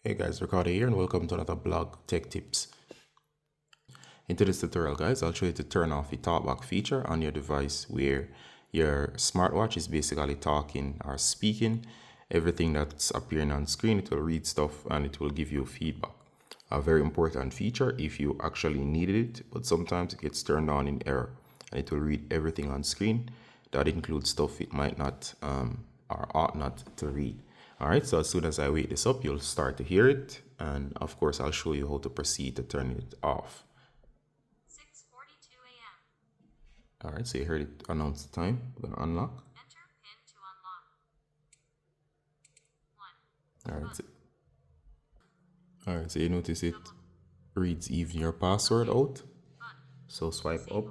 Hey guys, Ricardo here and welcome to another blog tech tips. In today's tutorial guys, I'll show you to turn off the talkback feature on your device where your smartwatch is basically talking or speaking. Everything that's appearing on screen, it will read stuff and it will give you feedback. A very important feature if you actually needed it, but sometimes it gets turned on in error and it will read everything on screen. That includes stuff it might not or ought not to read. Alright, so as soon as I wake this up, you'll start to hear it. And of course, I'll show you how to proceed to turn it off. 6:42 a.m. Alright, so you heard it announce the time. I'm going to unlock. Enter PIN to unlock. 1. Alright, so you notice it reads even your password out. So swipe up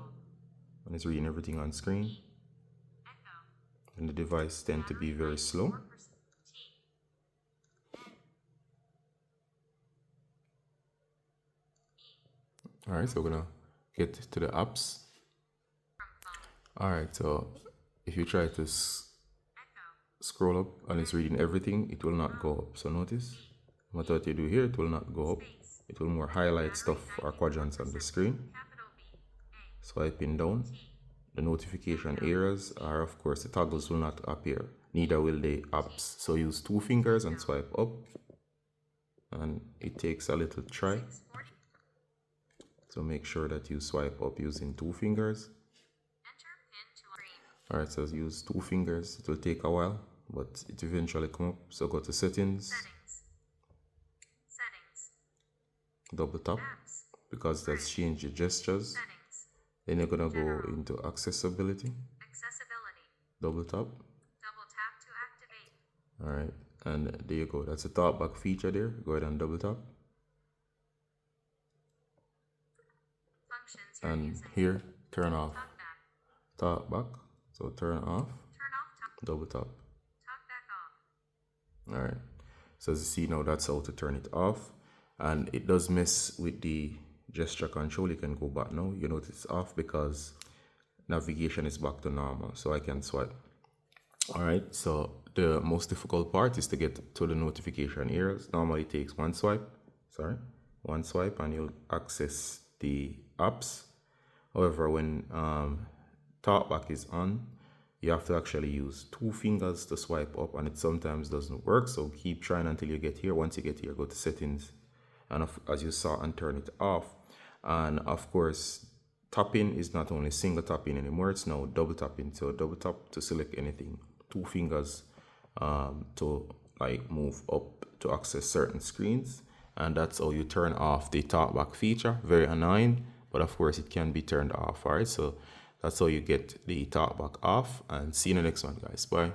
and it's reading everything on screen. And the device tends to be very slow. Alright, so we're gonna get to the apps. Alright, so if you try to scroll up and it's reading everything, it will not go up. So notice, no matter what you do here, it will not go up. It will more highlight stuff or quadrants on the screen. Swiping down, the notification areas are, of course, the toggles will not appear. Neither will the apps. So use 2 fingers and swipe up. And it takes a little try. So make sure that you swipe up using 2 fingers. Alright, so use 2 fingers. It will take a while, but it eventually come up. So go to settings. Double tap because that's changed your gestures. Then you're gonna go into accessibility. Double tap. To activate. Alright, and there you go. That's the talkback feature there. Go ahead and double tap. And here, turn off talkback. So turn off. Double tap. Alright. So as you see now, that's how to turn it off. And it does mess with the gesture control. You can go back now. You notice it's off because navigation is back to normal. So I can swipe. Alright, so the most difficult part is to get to the notification areas. Normally it takes one swipe. And you'll access the apps. However, when talkback is on, you have to actually use 2 fingers to swipe up, and it sometimes doesn't work. So keep trying until you get here. Once you get here, go to settings, and as you saw, and turn it off. And of course, tapping is not only single tapping anymore; it's now double tapping. So double tap to select anything. 2 fingers to like move up to access certain screens, and that's how you turn off the talkback feature. Very annoying, but of course it can be turned off. Alright, so that's how you get the talkback off, and see you in the next one, guys. Bye.